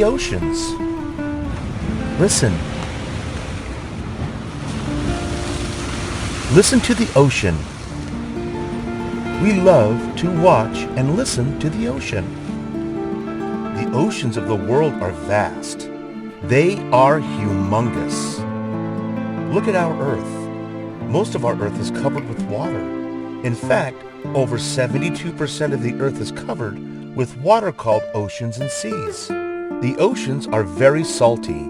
the oceans. Listen. Listen to the ocean. We love to watch and listen to the ocean. The oceans of the world are vast. They are humongous. Look at our Earth. Most of our Earth is covered with water. In fact, over 72% of the Earth is covered with water called oceans and seas. The oceans are very salty.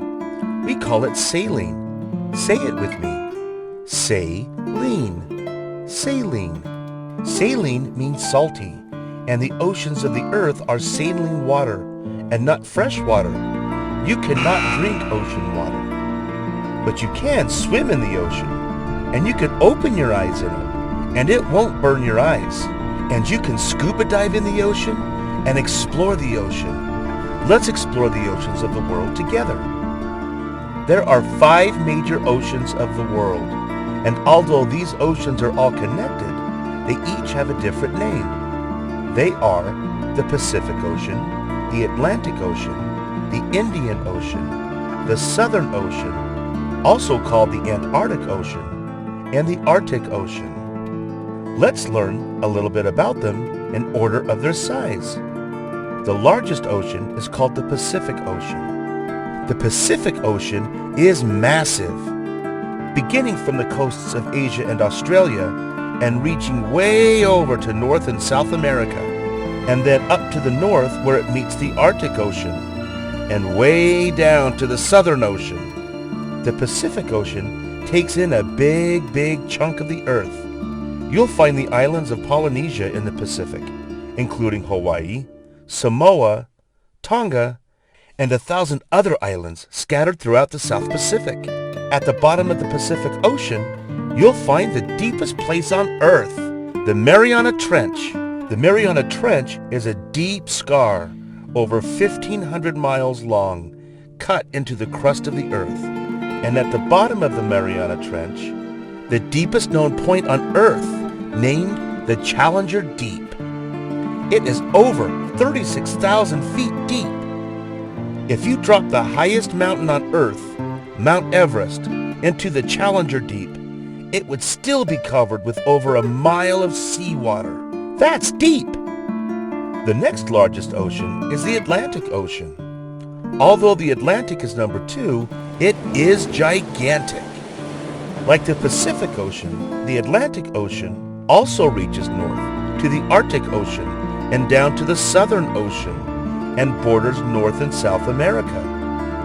We call it saline. Say it with me. Saline. Saline. Saline means salty, and the oceans of the earth are saline water and not fresh water. You cannot drink ocean water, but you can swim in the ocean, and you can open your eyes in it, and it won't burn your eyes. And you can scuba dive in the ocean and explore the ocean. Let's explore the oceans of the world together. There are 5 major oceans of the world, and although these oceans are all connected, they each have a different name. They are the Pacific Ocean, the Atlantic Ocean, the Indian Ocean, the Southern Ocean, also called the Antarctic Ocean, and the Arctic Ocean. Let's learn a little bit about them in order of their size. The largest ocean is called the Pacific Ocean. The Pacific Ocean is massive, beginning from the coasts of Asia and Australia and reaching way over to North and South America, and then up to the north where it meets the Arctic Ocean, and way down to the Southern Ocean. The Pacific Ocean takes in a big chunk of the earth. You'll find the islands of Polynesia in the Pacific, including Hawaii, Samoa, Tonga, and 1,000 other islands scattered throughout the South Pacific. At the bottom of the Pacific Ocean, you'll find the deepest place on Earth, the Mariana Trench. The Mariana Trench is a deep scar over 1,500 miles long, cut into the crust of the Earth. And at the bottom of the Mariana Trench, the deepest known point on Earth, named the Challenger Deep. It is over 36,000 feet deep. If you drop the highest mountain on Earth, Mount Everest, into the Challenger Deep, it would still be covered with over a mile of seawater. That's deep! The next largest ocean is the Atlantic Ocean. Although the Atlantic is number 2, it is gigantic. Like the Pacific Ocean, the Atlantic Ocean also reaches north to the Arctic Ocean and down to the Southern Ocean and borders North and South America.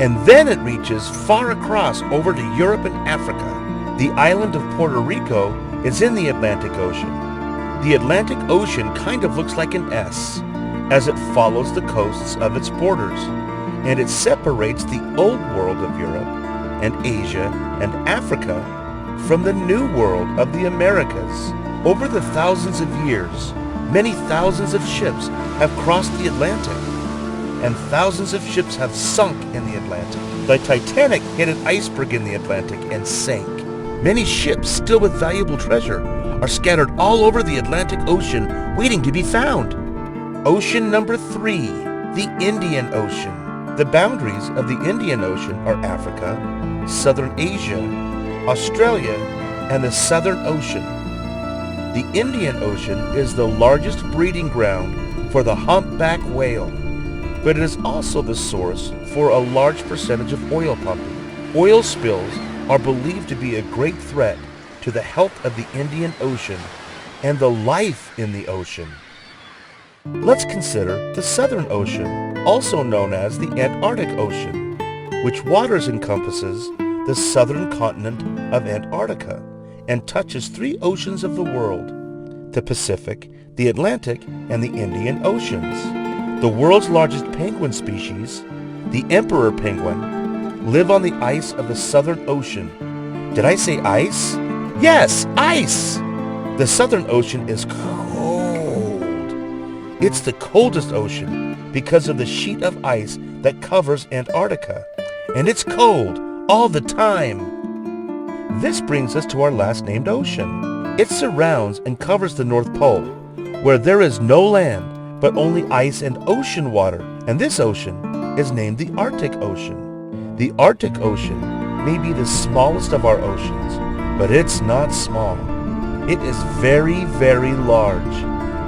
And then it reaches far across over to Europe and Africa. The island of Puerto Rico is in the Atlantic Ocean. The Atlantic Ocean kind of looks like an S, as it follows the coasts of its borders, and it separates the old world of Europe and Asia and Africa from the new world of the Americas. Over the thousands of years, many thousands of ships have crossed the Atlantic, and thousands of ships have sunk in the Atlantic. The Titanic hit an iceberg in the Atlantic and sank. Many ships, still with valuable treasure, are scattered all over the Atlantic Ocean, waiting to be found. Ocean number 3, the Indian Ocean. The boundaries of the Indian Ocean are Africa, Southern Asia, Australia, and the Southern Ocean. The Indian Ocean is the largest breeding ground for the humpback whale, but it is also the source for a large percentage of oil pumping. Oil spills are believed to be a great threat to the health of the Indian Ocean and the life in the ocean. Let's consider the Southern Ocean, also known as the Antarctic Ocean, which waters encompasses the southern continent of Antarctica and touches 3 oceans of the world, the Pacific, the Atlantic, and the Indian Oceans. The world's largest penguin species, the emperor penguin, live on the ice of the Southern Ocean. Did I say ice? Yes, ice! The Southern Ocean is cold. It's the coldest ocean because of the sheet of ice that covers Antarctica, and it's cold all the time. This brings us to our last named ocean. It surrounds and covers the North Pole, where there is no land but only ice and ocean water, and this ocean is named the Arctic Ocean. The Arctic Ocean may be the smallest of our oceans, but it's not small. It is very, very large,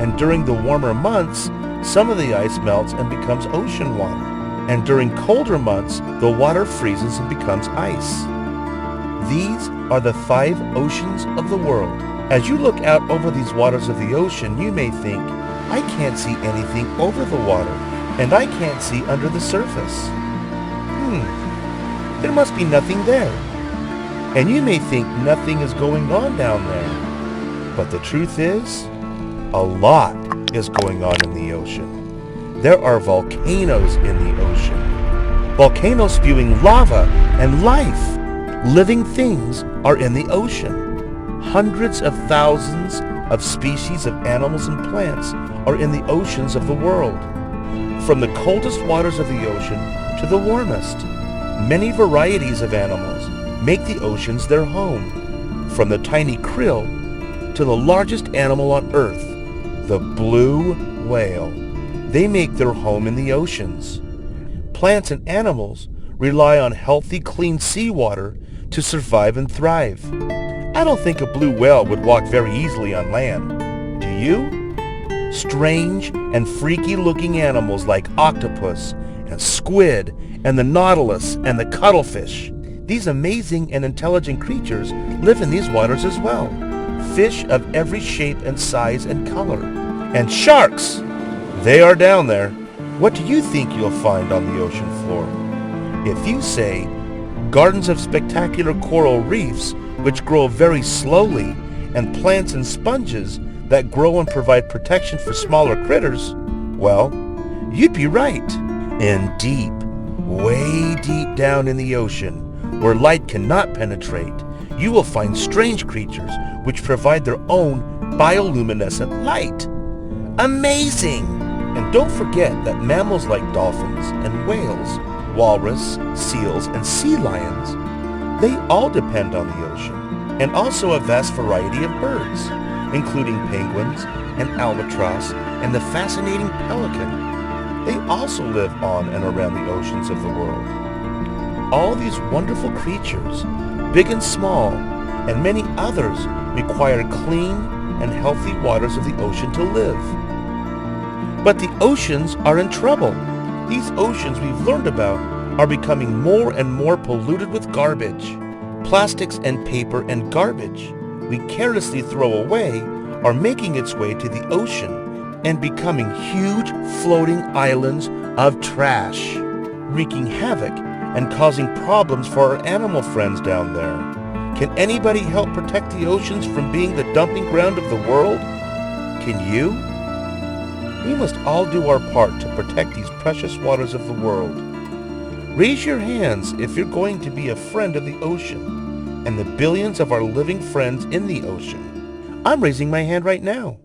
and during the warmer months, some of the ice melts and becomes ocean water, and during colder months, the water freezes and becomes ice. These are the 5 oceans of the world. As you look out over these waters of the ocean, you may think, I can't see anything over the water, and I can't see under the surface. There must be nothing there. And you may think nothing is going on down there. But the truth is, a lot is going on in the ocean. There are volcanoes in the ocean. Volcanoes spewing lava and life. Living things are in the ocean. Hundreds of thousands of species of animals and plants are in the oceans of the world. From the coldest waters of the ocean to the warmest, many varieties of animals make the oceans their home. From the tiny krill to the largest animal on earth, the blue whale. They make their home in the oceans. Plants and animals rely on healthy, clean seawater to survive and thrive. I don't think a blue whale would walk very easily on land. Do you? Strange and freaky-looking animals like octopus and squid and the nautilus and the cuttlefish. These amazing and intelligent creatures live in these waters as well. Fish of every shape and size and color. And sharks! They are down there. What do you think you'll find on the ocean floor? If you say, gardens of spectacular coral reefs which grow very slowly, and plants and sponges that grow and provide protection for smaller critters, well, you'd be right. And deep, way deep down in the ocean, where light cannot penetrate, you will find strange creatures which provide their own bioluminescent light. Amazing! And don't forget that mammals like dolphins and whales, walrus, seals, and sea lions, they all depend on the ocean, and also a vast variety of birds, including penguins and albatross and the fascinating pelican. They also live on and around the oceans of the world. All these wonderful creatures, big and small, and many others require clean and healthy waters of the ocean to live. But the oceans are in trouble. These oceans we've learned about are becoming more and more polluted with garbage. Plastics and paper and garbage we carelessly throw away are making its way to the ocean and becoming huge floating islands of trash, wreaking havoc and causing problems for our animal friends down there. Can anybody help protect the oceans from being the dumping ground of the world? Can you? We must all do our part to protect these precious waters of the world. Raise your hands if you're going to be a friend of the ocean and the billions of our living friends in the ocean. I'm raising my hand right now.